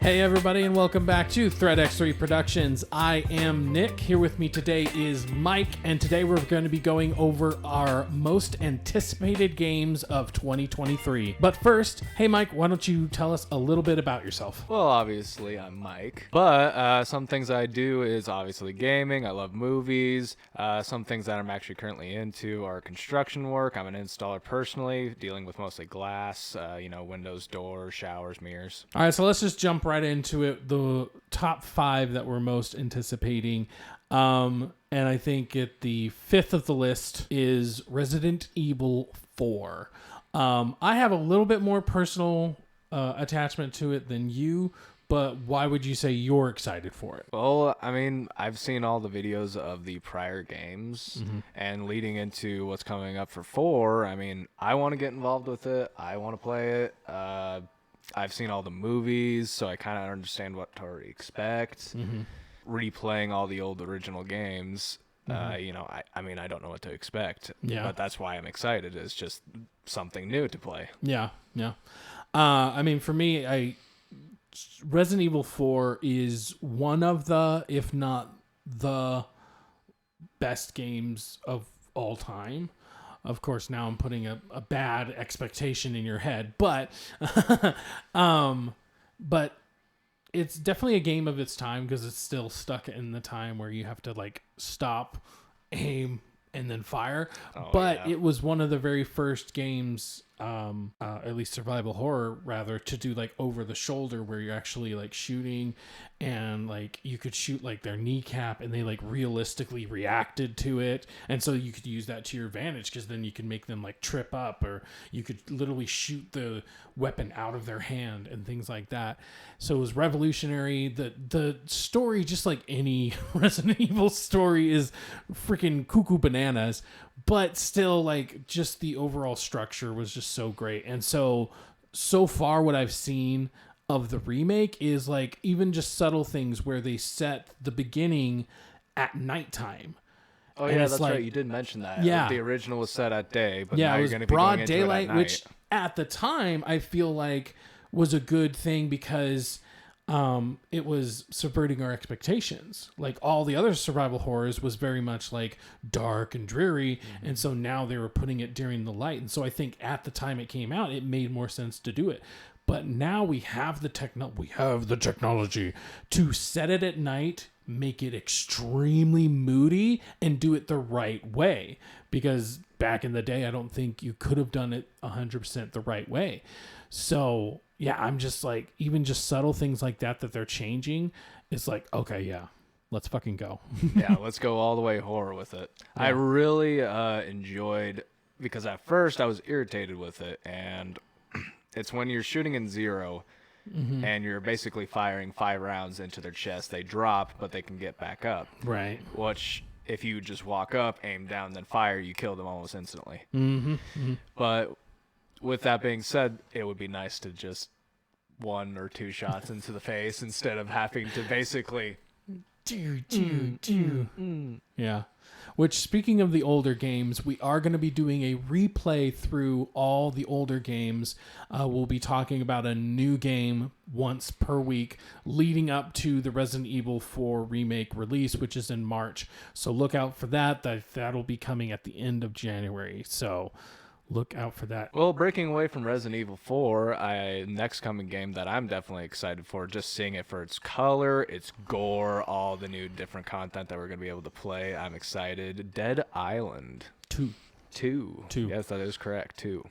Hey everybody, and welcome back to Thread X3 Productions. I am Nick. Here with me today is Mike, and today we're going to be going over our most anticipated games of 2023. But first, hey Mike, why don't you tell us a little bit about yourself? Well, obviously I'm Mike, but some things I do is obviously gaming. I love movies. Some things that I'm actually currently into are construction work. I'm an installer personally, dealing with mostly glass, windows, doors, showers, mirrors. All right, so let's just jump right into it. The top 5 that we're most anticipating. And I think at the 5th of the list is Resident Evil 4. I have a little bit more personal attachment to it than you, but why would you say you're excited for it? Well, I mean, I've seen all the videos of the prior games, and leading into what's coming up for 4, I mean, I want to get involved with it. I want to play it. I've seen all the movies, so I kind of understand what to already expect. Replaying all the old original games, I don't know what to expect. Yeah. But that's why I'm excited. It's just something new to play. Yeah. I mean, for me, Resident Evil 4 is one of the, if not the best games of all time. Of course, now I'm putting a bad expectation in your head, but but it's definitely a game of its time because it's still stuck in the time where you have to like stop, aim, and then fire. It was one of the very first games, at least survival horror rather, to do like over the shoulder where you're actually like shooting, and like you could shoot like their kneecap and they like realistically reacted to it, and so you could use that to your advantage because then you can make them like trip up, or you could literally shoot the weapon out of their hand and things like that. So it was revolutionary. The story, just like any Resident Evil story, is freaking cuckoo bananas, but still, like, just the overall structure was just so great. And so far what I've seen of the remake is like even just subtle things where they set the beginning at nighttime. Oh, and yeah, that's right. You did mention that. Yeah. The original was set at day, but yeah, now it you're was going to be broad going into daylight, it at night. which at the time I feel like was a good thing because it was subverting our expectations. Like all the other survival horrors was very much like dark and dreary, and so now they were putting it during the light. And so I think at the time it came out, it made more sense to do it. But now we have the technology to set it at night, make it extremely moody, and do it the right way. Because back in the day, I don't think you could have done it 100% the right way. So yeah, I'm just like, even just subtle things like that they're changing, it's like, okay, yeah, let's fucking go. Yeah, let's go all the way horror with it. Yeah. I really enjoyed, because at first I was irritated with it, and it's when you're shooting in zero and you're basically firing 5 rounds into their chest. They drop, but they can get back up. Right. Which, if you just walk up, aim down, then fire, you kill them almost instantly. But with that being said, it would be nice to just 1 or 2 shots into the face instead of having to basically Yeah. Which, speaking of the older games, we are going to be doing a replay through all the older games. We'll be talking about a new game once per week leading up to the Resident Evil 4 remake release, which is in March. So look out for that. That'll be coming at the end of January. So look out for that. Well, breaking away from Resident Evil 4, next coming game that I'm definitely excited for, just seeing it for its color, its gore, all the new different content that we're going to be able to play. I'm excited. Dead Island 2. Yes, that is correct. 2.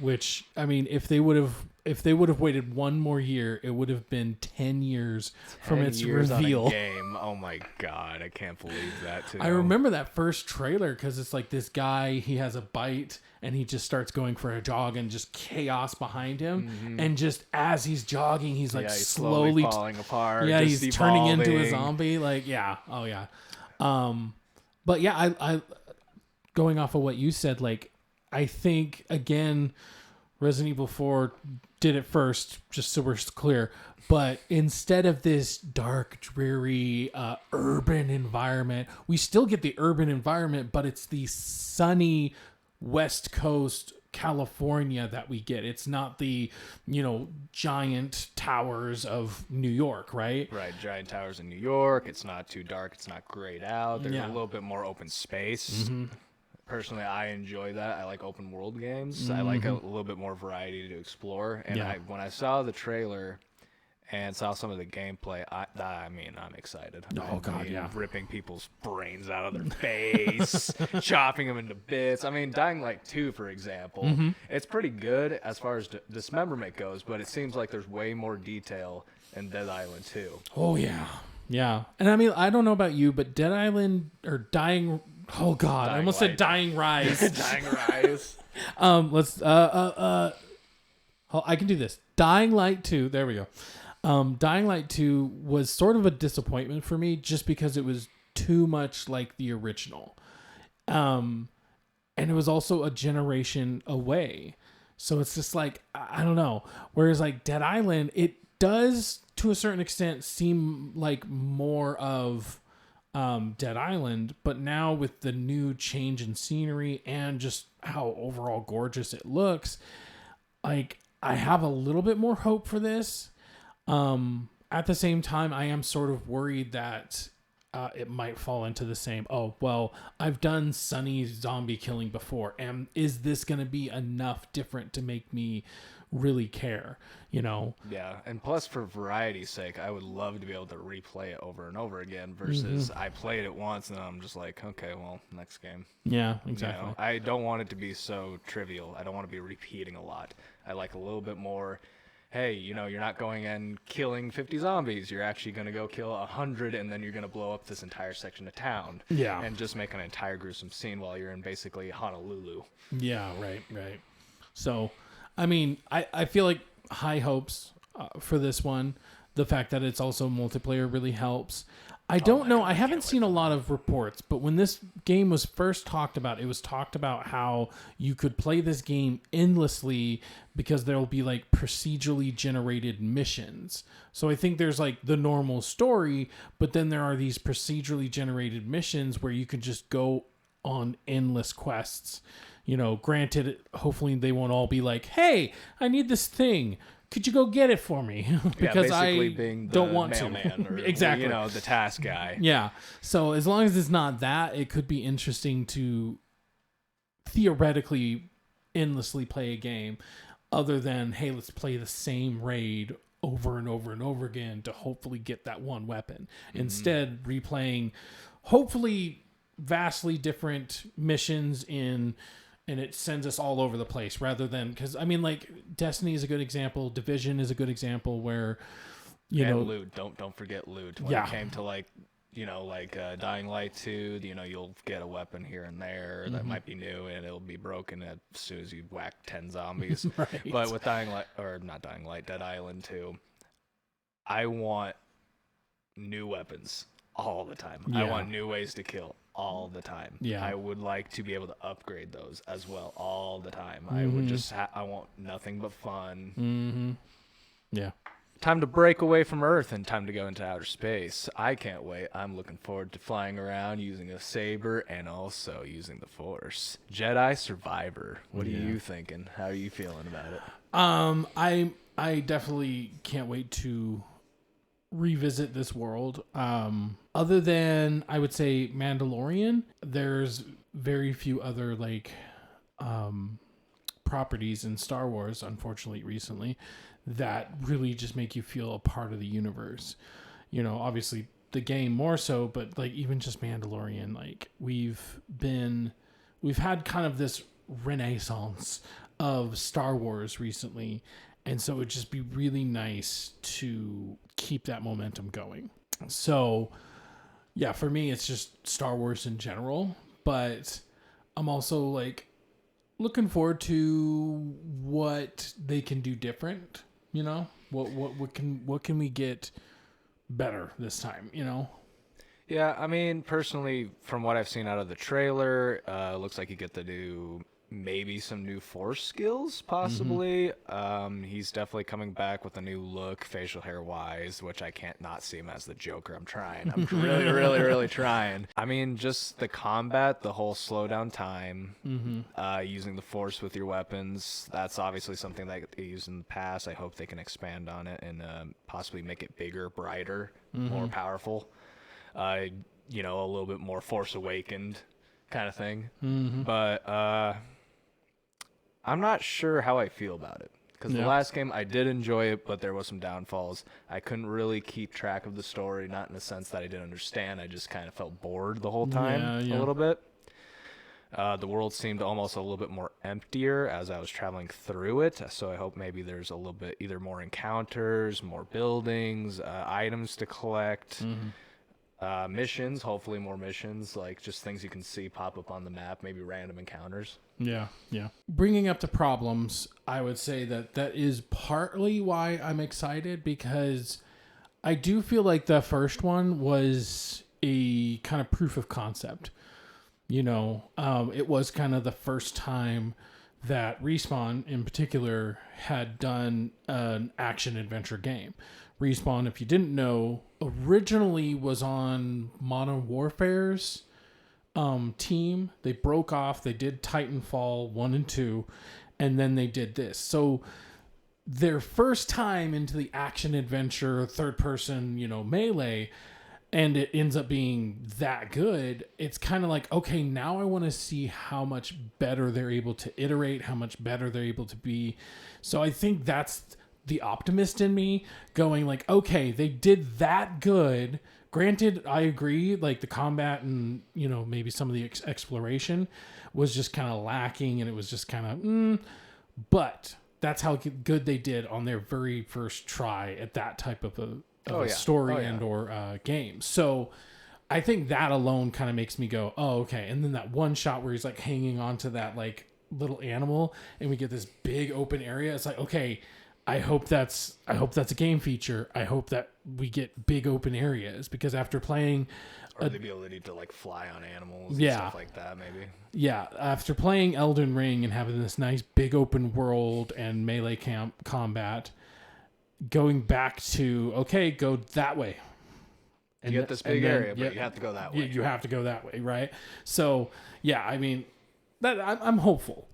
Which, I mean, if they would have waited one more year, it would have been 10 years from its reveal. On a game. Oh my god, I can't believe that too. I remember that first trailer because it's like this guy, he has a bite and he just starts going for a jog and just chaos behind him, and just as he's jogging, he's like he's slowly falling apart. Yeah, just he's turning into a zombie. Like, yeah, oh yeah. But yeah, I going off of what you said, like, I think again, Resident Evil 4 did it first, just so we're clear. But instead of this dark, dreary, urban environment, we still get the urban environment, but it's the sunny West Coast California that we get. It's not the, giant towers of New York, right? Right, giant towers in New York. It's not too dark. It's not grayed out. There's a little bit more open space. Personally, I enjoy that. I like open world games. I like a little bit more variety to explore. And when I saw the trailer and saw some of the gameplay, I'm excited. Ripping people's brains out of their face, chopping them into bits. I mean, Dying Light 2, for example, it's pretty good as far as dismemberment goes, but it seems like there's way more detail in Dead Island 2. Oh, yeah. Yeah. And I mean, I don't know about you, but Dead Island or Dying... Oh, God. I almost said Dying Rise. Dying Rise. I can do this. Dying Light 2. There we go. Dying Light 2 was sort of a disappointment for me just because it was too much like the original. And it was also a generation away. So it's just like, I don't know. Whereas like Dead Island, it does to a certain extent seem like more of Dead Island, but now with the new change in scenery and just how overall gorgeous it looks, like I have a little bit more hope for this. At the same time, I am sort of worried that it might fall into the same, oh, well, I've done Sunny zombie killing before, and is this going to be enough different to make me really care, Yeah, and plus for variety's sake, I would love to be able to replay it over and over again versus I played it once and I'm just like, okay, well, next game. Yeah, exactly. I don't want it to be so trivial. I don't want to be repeating a lot. I like a little bit more, hey, you're not going and killing 50 zombies. You're actually going to go kill 100 and then you're going to blow up this entire section of town. Yeah. And just make an entire gruesome scene while you're in basically Honolulu. Yeah, right. So, I mean, I feel like high hopes for this one. The fact that it's also multiplayer really helps. I don't know. I haven't seen a lot of reports, but when this game was first talked about, it was talked about how you could play this game endlessly because there will be like procedurally generated missions. So I think there's like the normal story, but then there are these procedurally generated missions where you can just go on endless quests. Granted, hopefully they won't all be like, hey, I need this thing. Could you go get it for me? Because I being the don't want mailman to. Or, exactly. The task guy. Yeah. So as long as it's not that, it could be interesting to theoretically endlessly play a game other than, hey, let's play the same raid over and over and over again to hopefully get that one weapon. Instead, replaying hopefully vastly different missions and it sends us all over the place rather than, because I mean, like Destiny is a good example, Division is a good example where loot. Don't forget loot. When it came to Dying Light 2, you'll get a weapon here and there that might be new and it'll be broken as soon as you whack 10 zombies. Right. But with Dead Island 2, I want new weapons all the time. Yeah. I want new ways to kill all the time. Yeah. I would like to be able to upgrade those as well all the time. I would just I want nothing but fun. Yeah. Time to break away from Earth and time to go into outer space. I can't wait. I'm looking forward to flying around using a saber and also using the Force. Jedi Survivor. What are you thinking? How are you feeling about it? I definitely can't wait to revisit this world. Other than I would say Mandalorian, there's very few other properties in Star Wars, unfortunately, recently that really just make you feel a part of the universe. Obviously the game more so, but like even just Mandalorian, like we've had kind of this renaissance of Star Wars recently. And so it'd just be really nice to keep that momentum going. So, yeah, for me, it's just Star Wars in general. But I'm also looking forward to what they can do different. What can we get better this time? Yeah, I mean, personally, from what I've seen out of the trailer, looks like you get the new maybe some new force skills, possibly. He's definitely coming back with a new look, facial hair wise, which I can't not see him as the Joker. I'm trying. I'm really, really, really trying. I mean, just the combat, the whole slow down time, using the force with your weapons. That's obviously something that they used in the past. I hope they can expand on it and possibly make it bigger, brighter, more powerful. You know, a little bit more Force Awakened kind of thing. But I'm not sure how I feel about it. Because the last game, I did enjoy it, but there was some downfalls. I couldn't really keep track of the story, not in the sense that I didn't understand. I just kind of felt bored the whole time a little bit. The world seemed almost a little bit more emptier as I was traveling through it. So I hope maybe there's a little bit either more encounters, more buildings, items to collect. Missions, hopefully more missions, like just things you can see pop up on the map, maybe random encounters. Yeah. Bringing up the problems, I would say that is partly why I'm excited, because I do feel like the first one was a kind of proof of concept. You know, it was kind of the first time that Respawn in particular had done an action adventure game. Respawn, if you didn't know, originally was on Modern Warfare's team. They broke off. They did Titanfall 1 and 2, and then they did this. So their first time into the action adventure, third person, you know, melee, and it ends up being that good, it's kind of like, okay, now I want to see how much better they're able to iterate, how much better they're able to be. So I think that's the optimist in me going like, okay, they did that good. Granted, I agree, like the combat and, you know, maybe some of the exploration was just kind of lacking, and it was just kind of, but that's how good they did on their very first try at that type of a story and or game. So I think that alone kind of makes me go, oh, okay. And then that one shot where he's like hanging on to that like little animal and we get this big open area. It's like, okay, I hope that's a game feature. I hope that we get big open areas, because after playing or the ability to like fly on animals and stuff like that, maybe. Yeah, after playing Elden Ring and having this nice big open world and melee combat, going back to, okay, go that way. And you get this big area, but you have to go that way. You have to go that way, right? So, yeah, I mean, that I'm hopeful.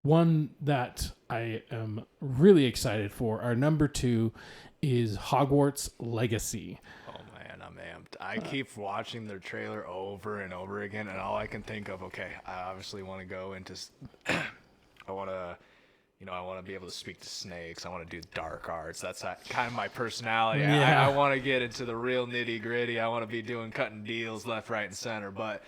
One that I am really excited for, our number 2, is Hogwarts Legacy. Oh man, I'm amped. I keep watching their trailer over and over again, and all I can think of, okay, I obviously want to go into, I want to be able to speak to snakes. I want to do dark arts. That's kind of my personality. Yeah. I want to get into the real nitty gritty. I want to be cutting deals left, right, and center. But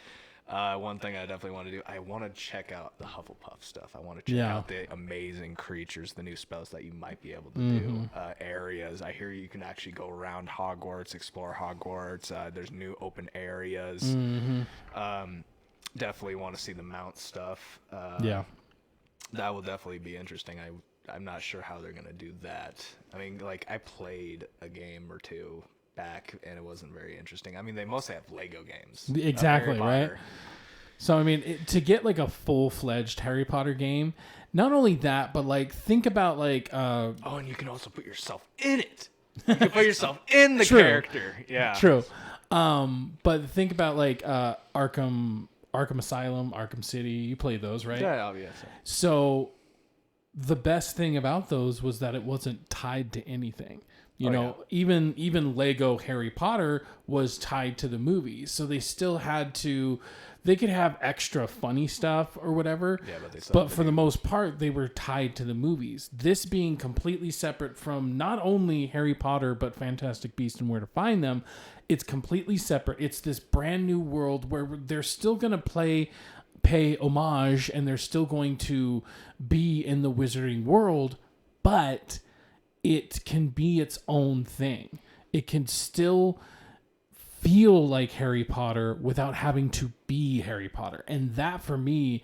one thing I definitely want to do, I want to check out the Hufflepuff stuff. I want to check out the amazing creatures, the new spells that you might be able to do, areas. I hear you can actually go around Hogwarts, explore Hogwarts. There's new open areas. Definitely want to see the mount stuff. That will definitely be interesting. I'm not sure how they're going to do that. I mean, like, I played a game or two back, and it wasn't very interesting. I mean, they mostly have Lego games. Exactly, right? So, I mean, to get, like, a full-fledged Harry Potter game, not only that, but, like, think about, like... and you can also put yourself in it. You can put yourself in the character. Yeah. True. But think about, like, Arkham Asylum, Arkham City. You played those, right? Yeah, obviously. So the best thing about those was that it wasn't tied to anything. You know, even Lego Harry Potter was tied to the movies. So they still had to, they could have extra funny stuff or whatever. Yeah, but for the most part, they were tied to the movies. This being completely separate from not only Harry Potter, but Fantastic Beasts and Where to Find Them. It's completely separate. It's this brand new world where they're still going to pay homage, and they're still going to be in the wizarding world, but it can be its own thing. It can still feel like Harry Potter without having to be Harry Potter. And that, for me,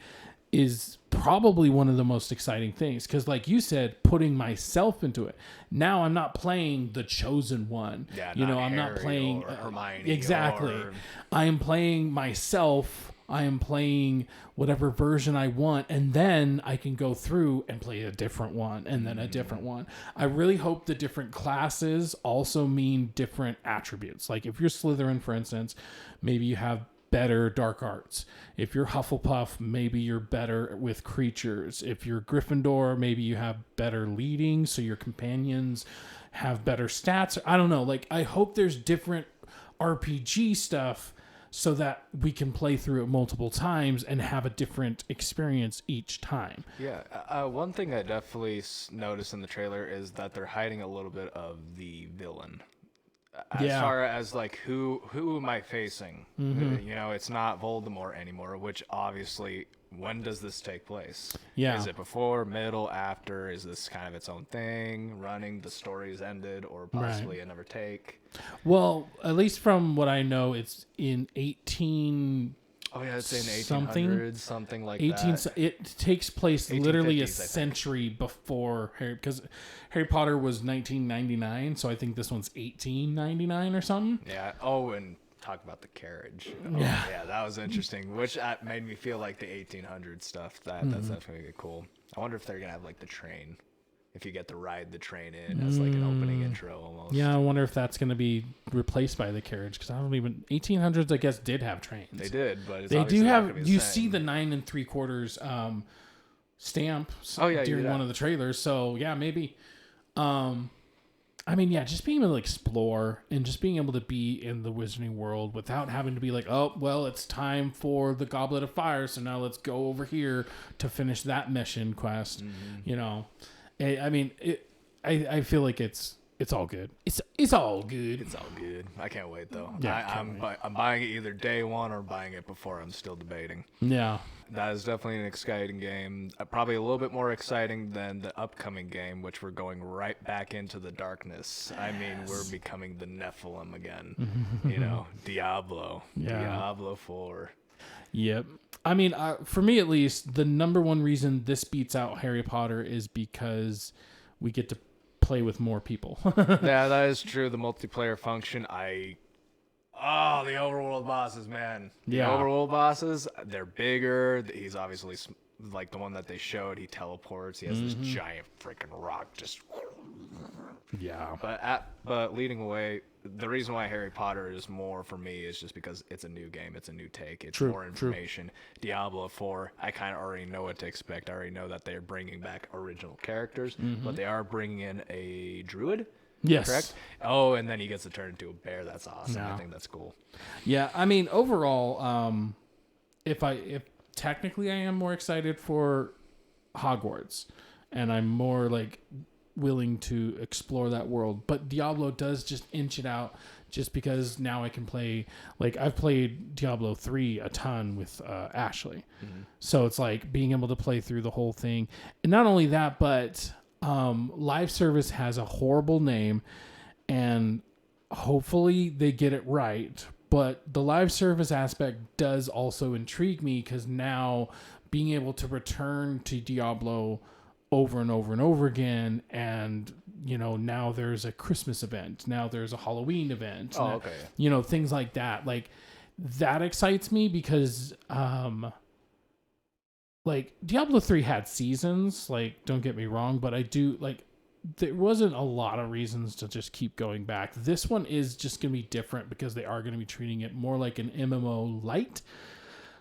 is probably one of the most exciting things, because like you said, putting myself into it. Now I'm not playing the chosen one. Yeah, I'm not playing or Hermione. Exactly. I am playing myself I am playing whatever version I want, and then I can go through and play a different one and then a different one. I really hope the different classes also mean different attributes. Like if you're Slytherin, for instance, maybe you have better dark arts. If you're Hufflepuff, maybe you're better with creatures. If you're Gryffindor, maybe you have better leading, so your companions have better stats. I don't know. Like, I hope there's different RPG stuff so that we can play through it multiple times and have a different experience each time. Yeah. One thing I definitely noticed in the trailer is that they're hiding a little bit of the villain. As far as like who am I facing? You know, it's not Voldemort anymore, which obviously, when does this take place? Yeah. Is it before, middle, after? Is this kind of its own thing, running, the story's ended, or possibly another take? Well, at least from what I know, it's in 18... Oh yeah, it's in 1800s, something like 18, that. It takes place literally a century before Harry, because Harry Potter was 1999, so I think this one's 1899 or something. Yeah. Oh, and talk about the carriage. Oh, yeah, that was interesting, which made me feel like the 1800s stuff. That's definitely cool. I wonder if they're gonna have like the train. If you get to ride the train in as like an opening intro almost. Yeah, I wonder if that's going to be replaced by the carriage, because I don't even... 1800s, I guess, did have trains. They did, but it's they do have... the You same. see the 9 3/4 stamp yeah, during one of the trailers, so yeah, maybe. I mean, yeah, just being able to explore and just being able to be in the Wizarding world without having to be like, oh, well, it's time for the Goblet of Fire, so now let's go over here to finish that mission quest, you know. I mean, I feel like it's all good. It's all good. It's all good. I can't wait though. Yeah, I'm buying it either day one or buying it before. I'm still debating. Yeah, that is definitely an exciting game. Probably a little bit more exciting than the upcoming game, which we're going right back into the darkness. I mean, we're becoming the Nephilim again. You know, Diablo. Yeah. Diablo 4. Yep. I mean, for me at least, the number one reason this beats out Harry Potter is because we get to play with more people. Yeah, that is true. The multiplayer function, the overworld bosses, man. The overworld bosses, they're bigger. He's obviously like the one that they showed. He teleports. He has this giant freaking rock just... Yeah. But leading away, the reason why Harry Potter is more for me is just because it's a new game, it's a new take, it's more information. Diablo 4, I kind of already know what to expect. I already know that they're bringing back original characters, but they are bringing in a druid. Yes. Correct? Oh, and then he gets to turn into a bear. That's awesome. I think that's cool. Yeah, I mean, overall, if technically I am more excited for Hogwarts, and I'm more like willing to explore that world, but Diablo does just inch it out, just because now I can play, like, I've played Diablo 3 a ton with Ashley, so it's like being able to play through the whole thing. And not only that, but live service has a horrible name, and hopefully they get it right, but the live service aspect does also intrigue me, because now being able to return to Diablo over and over and over again, and you know, now there's a Christmas event, now there's a Halloween event, you know, things like that, like that excites me, because like Diablo 3 had seasons, like, don't get me wrong, but I do like, there wasn't a lot of reasons to just keep going back. This one is just gonna be different, because they are going to be treating it more like an MMO light,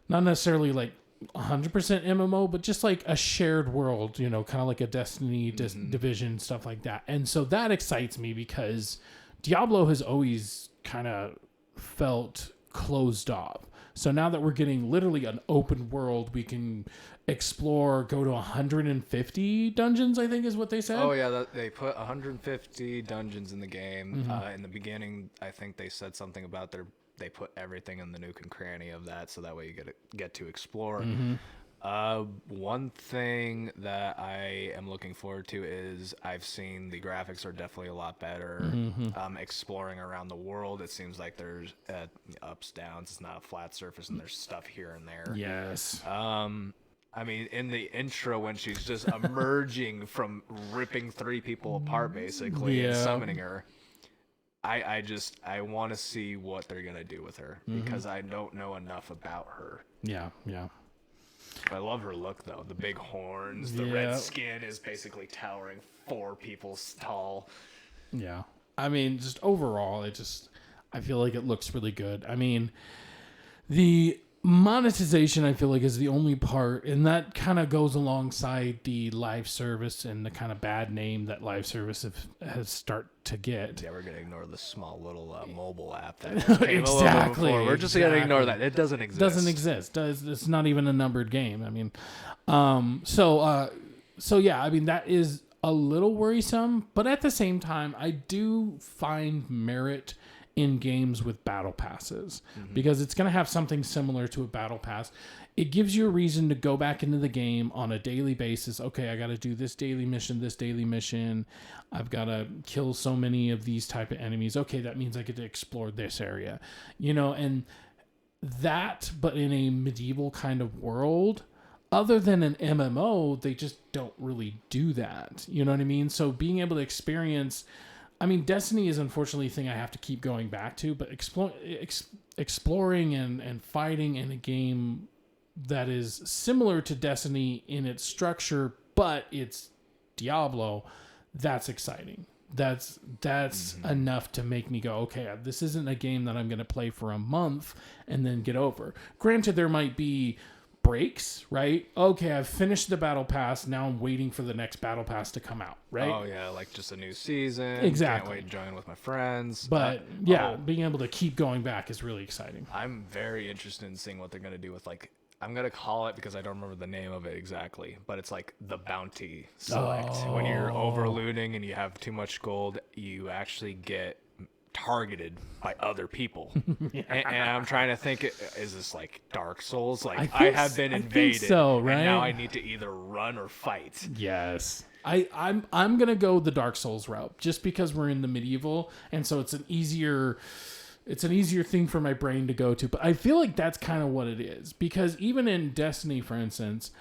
not necessarily like 100% MMO, but just like a shared world, you know, kind of like a Destiny, Division, stuff like that. And so that excites me, because Diablo has always kind of felt closed off. So now that we're getting literally an open world, we can explore, go to 150 dungeons, I think is what they said. Oh yeah, they put 150 dungeons in the game. In the beginning, I think they said something about they put everything in the nook and cranny of that, so that way you get to explore. One thing that I am looking forward to is I've seen the graphics are definitely a lot better. Exploring around the world, it seems like there's ups, downs. It's not a flat surface, and there's stuff here and there. Yes. I mean, in the intro, when she's just emerging from ripping 3 people apart, basically, and summoning her. I want to see what they're gonna do with her because I don't know enough about her. Yeah. I love her look though. The big horns, the red skin is basically towering 4 people tall. Yeah. I mean, just overall, I feel like it looks really good. I mean, the monetization, I feel like, is the only part, and that kind of goes alongside the live service and the kind of bad name that live service has start to get. Yeah, we're gonna ignore the small little mobile app that came exactly. We're just gonna ignore that. It doesn't exist. Doesn't exist. It's not even a numbered game. I mean, so yeah. I mean, that is a little worrisome, but at the same time, I do find merit in games with battle passes because it's going to have something similar to a battle pass. It gives you a reason to go back into the game on a daily basis. Okay, I got to do this daily mission. I've got to kill so many of these type of enemies. Okay, that means I get to explore this area, and that, but in a medieval kind of world. Other than an MMO, they just don't really do that. You know what I mean? So being able to experience, I mean, Destiny is unfortunately a thing I have to keep going back to, but exploring and fighting in a game that is similar to Destiny in its structure, but it's Diablo, that's exciting. That's enough to make me go, okay, this isn't a game that I'm going to play for a month and then get over. Granted, there might be breaks, right? Okay, I've finished the battle pass. Now I'm waiting for the next battle pass to come out, right? Oh yeah, like just a new season. Exactly. Can't wait to join with my friends. But being able to keep going back is really exciting. I'm very interested in seeing what they're gonna do with I'm gonna call it because I don't remember the name of it exactly, but it's like the bounty select. When you're over looting and you have too much gold, you actually get targeted by other people. and I'm trying to think, is this like Dark Souls? Like I have been invaded, so, right? And now I need to either run or fight. Yes. I'm gonna go the Dark Souls route just because we're in the medieval, and so it's an easier thing for my brain to go to. But I feel like that's kind of what it is, because even in Destiny, for instance,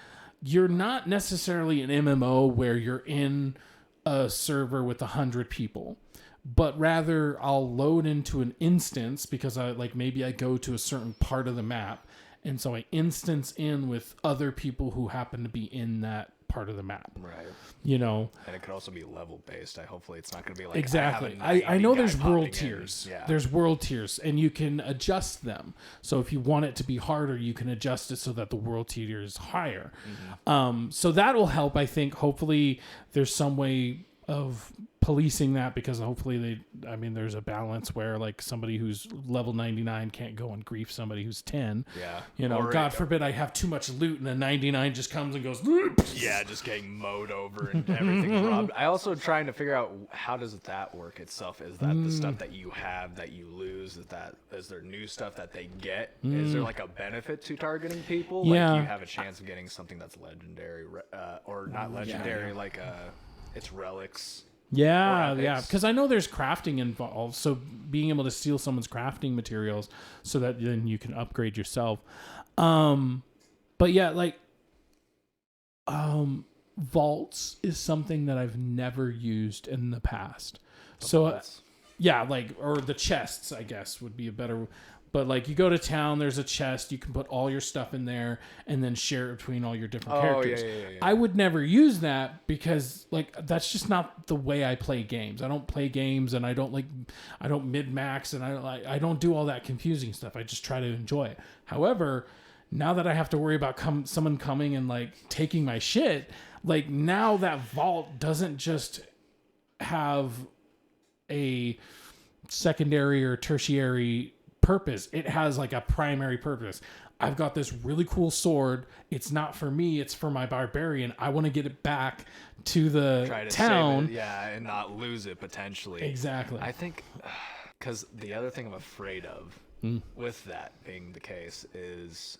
you're not necessarily an MMO where you're in a server with 100 people. But rather I'll load into an instance because maybe I go to a certain part of the map, and so I instance in with other people who happen to be in that part of the map. Right. And it could also be level based. Hopefully it's not going to be like exactly. I know there's world tiers. Yeah. There's world tiers, and you can adjust them. So if you want it to be harder, you can adjust it so that the world tier is higher. So that will help. I think hopefully there's some way of policing that, because hopefully there's a balance where like somebody who's level 99 can't go and grief somebody who's 10. Yeah. Or God forbid I have too much loot and the 99 just comes and goes. Yeah, just getting mowed over and everything's robbed. I also trying to figure out, how does that work itself? Is that the stuff that you have that you lose? Is there new stuff that they get? Is there like a benefit to targeting people? Yeah. Like you have a chance of getting something that's legendary, or not legendary, like it's relics. Yeah, because I know there's crafting involved, so being able to steal someone's crafting materials so that then you can upgrade yourself. But yeah, vaults is something that I've never used in the past. Or the chests, I guess, would be a better. But like you go to town, there's a chest, you can put all your stuff in there and then share it between all your different characters. Yeah. I would never use that because that's just not the way I play games. I don't play games, and I don't mid-max, and I don't do all that confusing stuff. I just try to enjoy it. However, now that I have to worry about someone coming and like taking my shit, like now that vault doesn't just have a secondary or tertiary purpose. It has like a primary purpose. I've got this really cool sword. It's not for me, it's for my barbarian. I want to get it back to the town. Save it, and not lose it potentially. Exactly. I think because the other thing I'm afraid of with that being the case is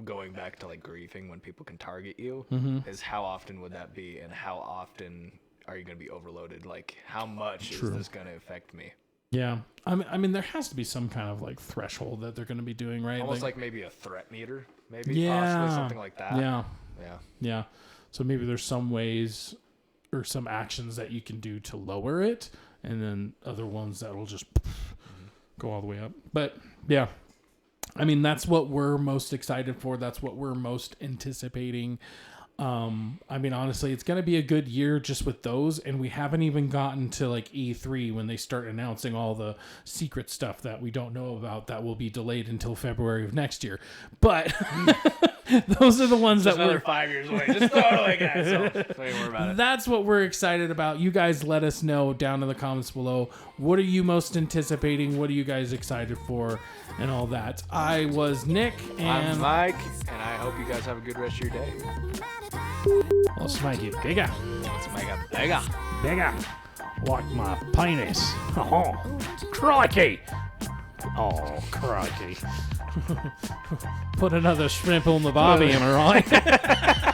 going back to like griefing when people can target you, is how often would that be, and how often are you going to be overloaded? Like how much is this going to affect me? Yeah. I mean, there has to be some kind of like threshold that they're going to be doing, right? Almost like maybe a threat meter, maybe possibly something like that. Yeah. So maybe there's some ways or some actions that you can do to lower it, and then other ones that will just go all the way up. But yeah, I mean, that's what we're most excited for. That's what we're most anticipating. I mean, honestly, it's going to be a good year just with those. And we haven't even gotten to like E3 when they start announcing all the secret stuff that we don't know about that will be delayed until February of next year. But those are the ones just that another we're 5 years away. Just throw it away, guys. So, don't worry about it. That's what we're excited about. You guys let us know down in the comments below. What are you most anticipating? What are you guys excited for? And all that. I was Nick. And I'm Mike. And I hope you guys have a good rest of your day. Let's make it bigger. Let's make it bigger. Bigger. Like my penis. Oh, crikey. Oh, crikey. Put another shrimp on the barbie, am I right?